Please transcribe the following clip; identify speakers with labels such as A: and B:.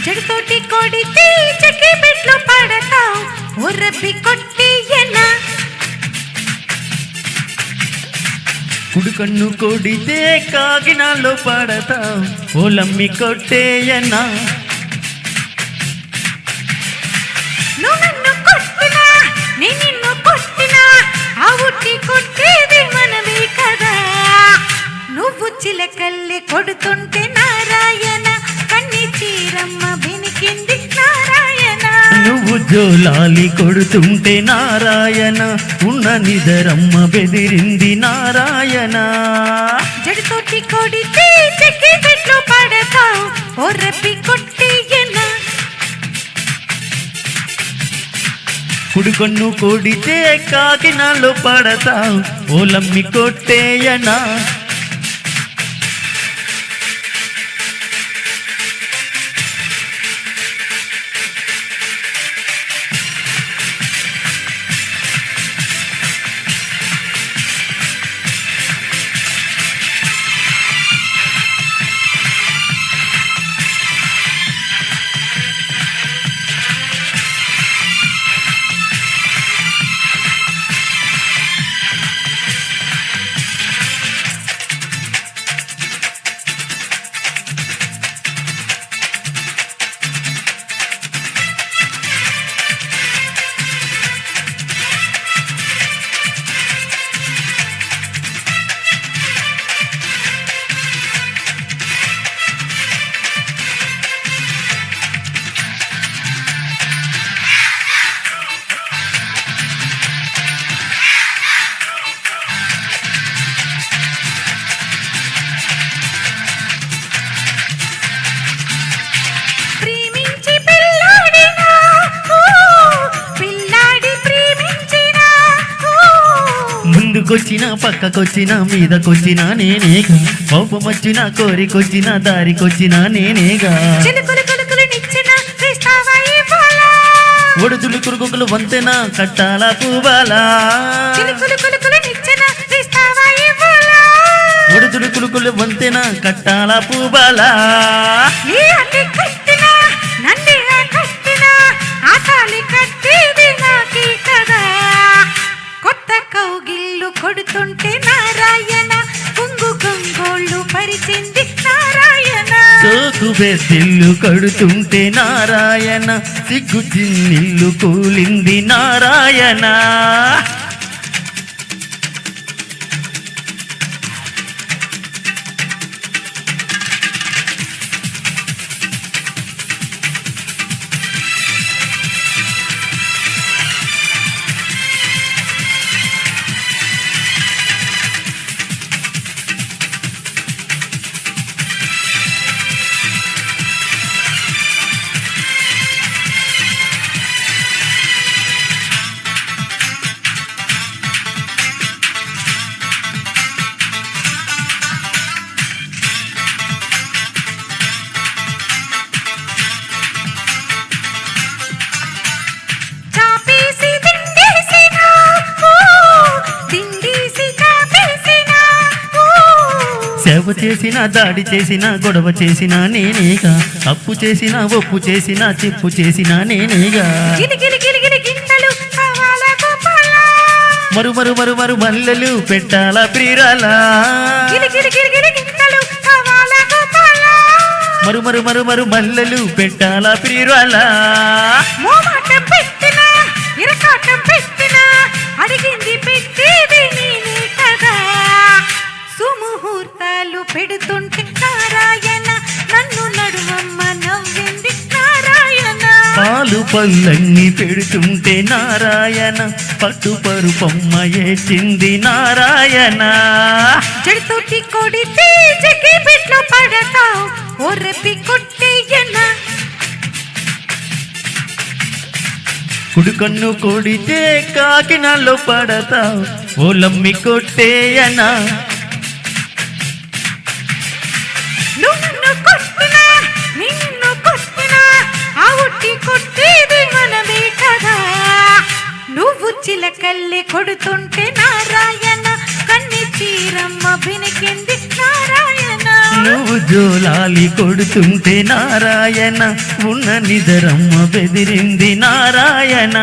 A: జడితోటి కొడితే చెక్కి పెట్లు పడతావు ఉర్రపి కొట్టేయనా
B: కుడి కన్ను కొడితే కాకినాలో పడతావు ఓలమ్మి కొట్టేయనా
A: నువ్వు నన్ను కొట్టినా నేను నిన్ను కొట్టినా ఆ ఉట్టి కొట్టేది మనమే కదా నువ్వు చిలకల్లి కొడుతుంటే నారాయణ కన్ని చీరమ్మ బెనికింది నారాయణ
B: నువ్వు జోలాలి కొడుతుంటే నారాయణ ఉన్న నిదరమ్మ బెదిరింది నారాయణ
A: జడితోటి కొడితే చెక్కి పెట్లు పడతావు ఓర్రపి కొట్టేయనా
B: కుడి కన్ను కొడితే కాకినాలో పడతావు ఓలమ్మి కొట్టేయనా ముందుకొచ్చినా పక్కకొచ్చినా మీదకొచ్చినా నేనేగా కోపమొచ్చినా కోరికొచ్చినా దారికొచ్చినా నేనేగా ఒడుదులు కురుకులు వంతెనా కట్టాలా పూబాలా ఒడుదులు కులుకులు వంతెనా కట్టాలా పూబాలా
A: కొడుతుంటే నారాయణ కుంగు గంగోళ్ళు పరిచింది నారాయణ
B: సోకు బెసిల్లు కడుతుంటే నారాయణ సిగ్గు చిన్నిల్లు కూలింది నారాయణ సేవ చేసిన దాడి చేసిన గొడవ చేసిన నేనేగా అప్పు చేసిన ఒప్పు చేసిన చెప్పు చేసిన నేనేగా మరు మరు మరు మరు మల్లెలు పెట్టాలా ప్రియురాలా మరు మరు మరు మరు మల్లెలు పెట్టాలా ప్రియురాలా
A: అడిగింది పెట్టేది నేనే కదా సుముహూర్తాలు పెడుతుంటే నారాయణ నన్ను నడువమ్మ నవ్వింది నారాయణ
B: పాలు పళ్ళన్ని పెడుతుంటే నారాయణ పట్టు పరుపమ్మ ఏచింది నారాయణ
A: జడితోటి కొడితే చెక్కి పెట్లు పడతావు ఓర్రపి కొట్టేయనా
B: కుడి కన్ను కొడితే కాకినాలో పడతావు ఓలమ్మి కొట్టేయనా
A: నువ్వు నన్ను కొట్టినా నిన్ను కొట్టినా ఆ ఉట్టి కొట్టేది మనమే కదా నువ్వు చిలకల్లి కొడుతుంటే నారాయణ కన్ని చీరమ్మ బెనికింది నారాయణ
B: నువ్వు జోలాలి కొడుతుంటే నారాయణ ఉన్న నిదరమ్మ బెదిరింది నారాయణ